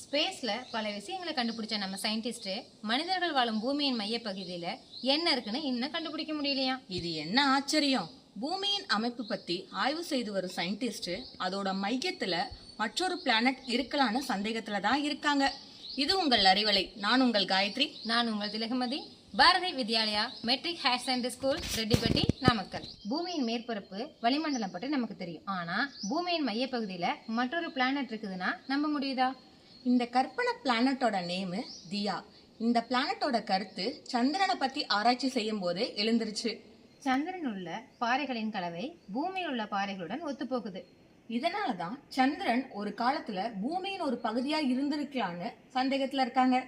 ஸ்பேஸ்ல பல விஷயங்களை கண்டுபிடிச்ச நம்ம சயின்டிஸ்ட் மனிதர்கள் வாழும் பூமியின் மைய பகுதியில என்ன இருக்குன்னு இன்னும் கண்டுபிடிக்க முடியலையா? இது என்ன ஆச்சரியம்! பூமியின் அமைப்பு பத்தி ஆய்வு செய்து வரும் சயின்டிஸ்ட் அதோட மையத்துல மற்றொரு பிளானட் இருக்கலான்னு சந்தேகத்துல தான் இருக்காங்க. இது உங்கள் அறிவலை. நான் உங்கள் காயத்ரி. நான் உங்கள் Thilagamathi. Bharathi Vidyalaya matric higher secondary school, Rettipatti, Namakkal. பூமியின் மேற்பரப்பு வளிமண்டலம் பற்றி நமக்கு தெரியும். ஆனா பூமியின் மைய பகுதியில மற்றொரு பிளானட் இருக்குதுன்னா நம்ப முடியுதா? இந்த கற்பனை பிளானட்டோட நேமு தியா. இந்த பிளானட்டோட கருத்து சந்திரனை பத்தி ஆராய்ச்சி செய்யும் போது எழுந்துருச்சு. சந்திரன் உள்ள பாறைகளின் கலவை பூமியில் உள்ள பாறைகளுடன் ஒத்துப்போகுது. இதனாலதான் சந்திரன் ஒரு காலத்துல பூமியின் ஒரு பகுதியா இருந்திருக்கலான்னு சந்தேகத்துல இருக்காங்க.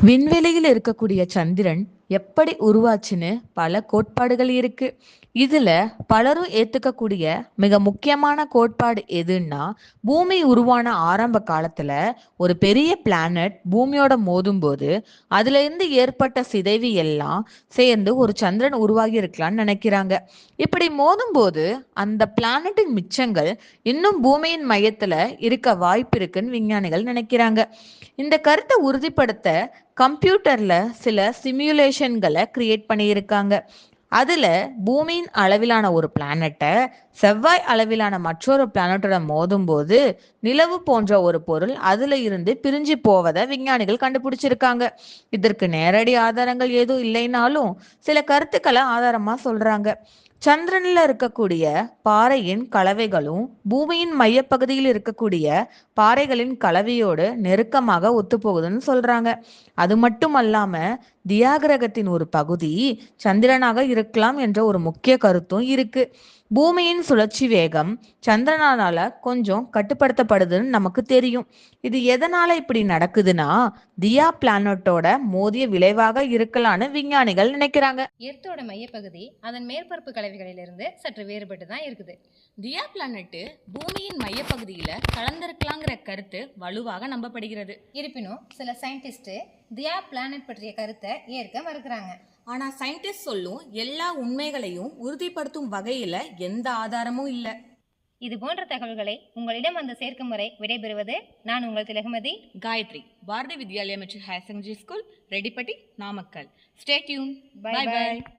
விண்வெளியில் இருக்கக்கூடிய சந்திரன் எப்படி உருவாச்சுன்னு பல கோட்பாடுகள் இருக்கு. இதுல பலரும் ஏத்துக்கக்கூடிய மிக முக்கியமான கோட்பாடு எதுன்னா, பூமி உருவான ஆரம்ப காலத்துல ஒரு பெரிய பிளானட் பூமியோட மோதும் போது அதுல இருந்து ஏற்பட்ட சிதைவு எல்லாம் சேர்ந்து ஒரு சந்திரன் உருவாகி இருக்கலாம்னு நினைக்கிறாங்க. இப்படி மோதும் போது அந்த பிளானட்டின் மிச்சங்கள் இன்னும் பூமியின் மையத்துல இருக்க வாய்ப்பு இருக்குன்னு விஞ்ஞானிகள் நினைக்கிறாங்க. இந்த கருத்தை உறுதிப்படுத்த கம்ப்யூட்டர்ல சில சிமுலேஷன்களை கிரியேட் பண்ணியிருக்காங்க. அதுல பூமியின் அளவிலான ஒரு பிளானட்டை செவ்வாய் அளவிலான மற்றொரு பிளானட்டோட மோதும் போது நிலவு போன்ற ஒரு பொருள் அதுல இருந்து பிரிஞ்சு போவதை விஞ்ஞானிகள் கண்டுபிடிச்சிருக்காங்க. இதற்கு நேரடி ஆதாரங்கள் எதுவும் இல்லைனாலும் சில கருத்துக்களை ஆதாரமா சொல்றாங்க. சந்திரன்ல இருக்கக்கூடிய பாறையின் கலவைகளும் பூமியின் மையப்பகுதியில் இருக்கக்கூடிய பாறைகளின் கலவையோடு நெருக்கமாக ஒத்துப்போகுதுன்னு சொல்றாங்க. அது மட்டும் அல்லாம தியா கிரகத்தின் ஒரு பகுதி சந்திரனாக இருக்கலாம் என்ற ஒரு முக்கிய கருத்தும் இருக்கு. பூமியின் சுழற்சி வேகம் சந்திரனால கொஞ்சம் கட்டுப்படுத்தப்படுதுன்னு நமக்கு தெரியும். இது எதனால இப்படி நடக்குதுன்னா, தியா பிளானட்டோட மோதிய விளைவாக இருக்கலான்னு விஞ்ஞானிகள் நினைக்கிறாங்க. எர்த்தோட மையப்பகுதி அதன் மேற்பரப்பு கலவைகளிலிருந்து சற்று வேறுபட்டு தான் இருக்குது. தியா பிளானட் பூமியின் மையப்பகுதியில கலந்திருக்கலாங்கிற கருத்து வலுவாக நம்பப்படுகிறது. இருப்பினும் சில சயின்டிஸ்ட் தியா பிளானட் பற்றிய கருத்தை ஏற்க மறுக்கிறாங்க. ஆனா சயின்டிஸ்ட் சொல்லும் எல்லா உண்மைகளையும் உறுதிப்படுத்தும் வகையில எந்த ஆதாரமும் இல்லை. இது போன்ற தகவல்களை உங்களிடம் வந்து சேர்க்கும் முறை விடைபெறுவது நான் உங்கள் Thilagamathi, Gayathri. Bharathi Vidyalaya matric higher secondary school, Rettipatti, Namakkal. Stay tune. Bye by.